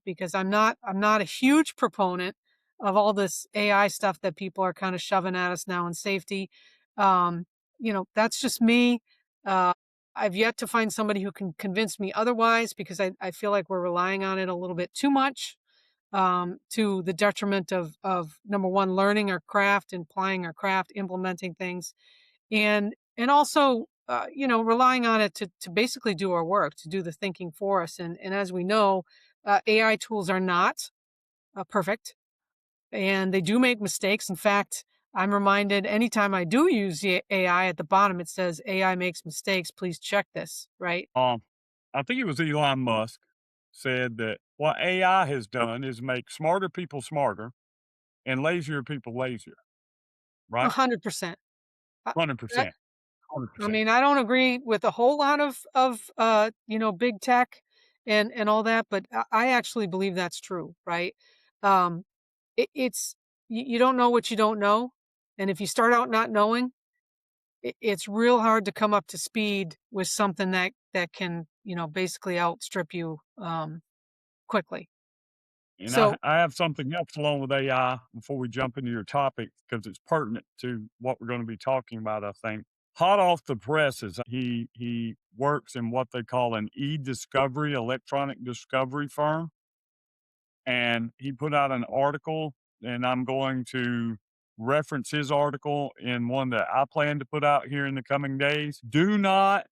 because I'm not a huge proponent of all this AI stuff that people are kind of shoving at us now in safety. Um, that's just me. Uh, I've yet to find somebody who can convince me otherwise because I feel like we're relying on it a little bit too much, to the detriment of number one, learning our craft and applying our craft, implementing things, and also relying on it to basically do our work, to do the thinking for us. And as we know, AI tools are not perfect, and they do make mistakes. In fact, I'm reminded anytime I do use the AI, at the bottom it says AI makes mistakes, please check this, right? Um, I think it was Elon Musk said that what AI has done is make smarter people smarter and lazier people lazier, right? 100%. Uh, that 100%. I 100%. mean, I don't agree with a whole lot of big tech and all that, but I actually believe that's true, right? Um, it's you don't know what you don't know, and if you start out not knowing, it's real hard to come up to speed with something that can basically outstrip you quickly. And I, So I have something else along with AI before we jump into your topic because it's pertinent to what we're going to be talking about, I think. Hot off the presses, he works in what they call an e-discovery, electronic discovery firm. And he put out an article, and I'm going to reference his article in one that I plan to put out here in the coming days. Do not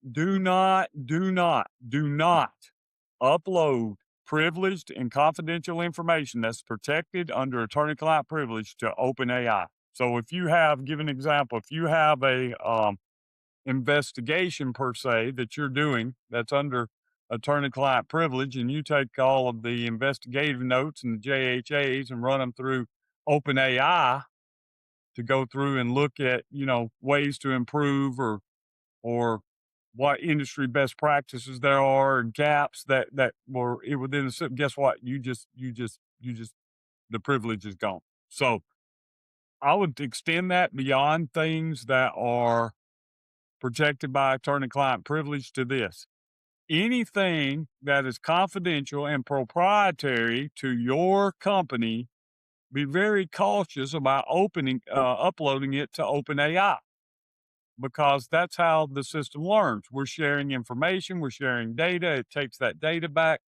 upload privileged and confidential information that's protected under attorney-client privilege to OpenAI. So if you have, give an example, if you have a investigation per se that you're doing that's under attorney client privilege and you take all of the investigative notes and the JHAs and run them through OpenAI to go through and look at, ways to improve or what industry best practices there are and gaps that were within the guess what? You just the privilege is gone. So I would extend that beyond things that are protected by attorney client privilege to this. Anything that is confidential and proprietary to your company, be very cautious about uploading it to OpenAI because that's how the system learns. We're sharing information, we're sharing data, it takes that data back,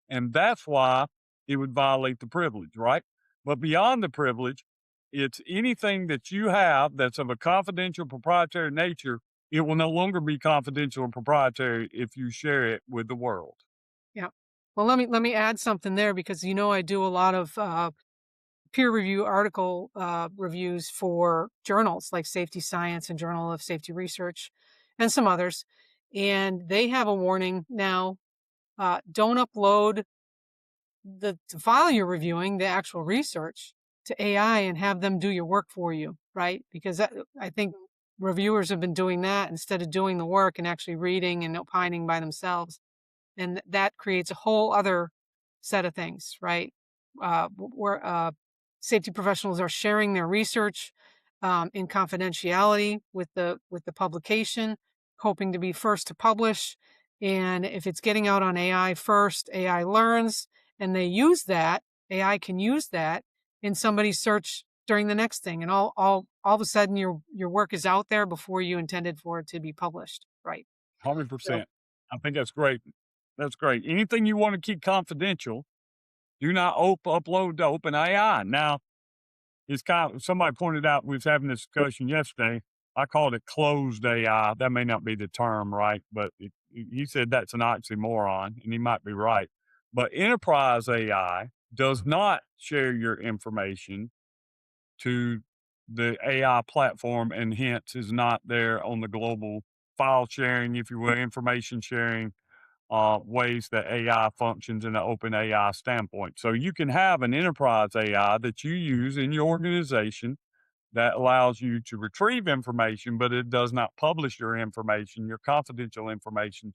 and that's why it would violate the privilege, right? But beyond the privilege, it's anything that you have that's of a confidential proprietary nature, it will no longer be confidential or proprietary if you share it with the world. yeah. Well, let me add something there because I do a lot of peer review article reviews for journals like Safety Science and Journal of Safety Research and some others. And they have a warning now, don't upload the file you're reviewing, the actual research, to AI and have them do your work for you, right? Because I think reviewers have been doing that instead of doing the work and actually reading and opining by themselves. And that creates a whole other set of things, right? Where safety professionals are sharing their research in confidentiality with the publication, hoping to be first to publish. And if it's getting out on AI first, AI learns, and they use that. AI can use that in somebody's search during the next thing, and all of a sudden your work is out there before you intended for it to be published, right? So 100%. I think that's great. That's great. Anything you want to keep confidential, do not upload to OpenAI. Now, it's kind of somebody pointed out we was having this discussion yesterday. I called it closed AI. That may not be the term, right? But he said that's an oxymoron, and he might be right. But enterprise AI does not share your information to the AI platform, and hence is not there on the global file sharing, if you will, information sharing ways that AI functions in an open AI standpoint. So you can have an enterprise AI that you use in your organization that allows you to retrieve information, but it does not publish your information, your confidential information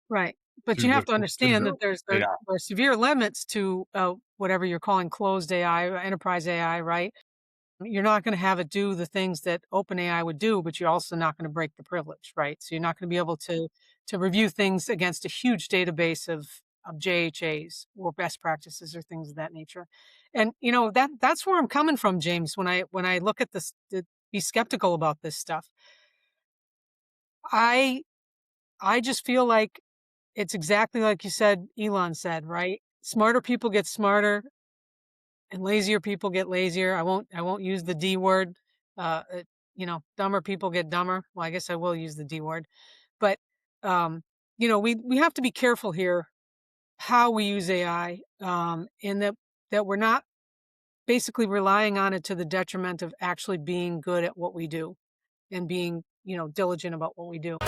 right. But to you have the to to understand the that there AI. are severe limits to whatever you're calling closed AI or enterprise AI, right? You're not going to have it do the things that OpenAI would do, but you're also not going to break the privilege, right? So you're not going to be able to review things against a huge database of JHAs or best practices or things of that nature. And that's where I'm coming from, James. When I look at this, to be skeptical about this stuff, I I just feel like it's exactly like you said, Elon said, right? Smarter people get smarter, and lazier people get lazier. I won't use the D word. Uh, uh, dumber people get dumber. Well, I guess I will use the D word, but um, we have to be careful here how we use AI, and that we're not basically relying on it to the detriment of actually being good at what we do and being diligent about what we do.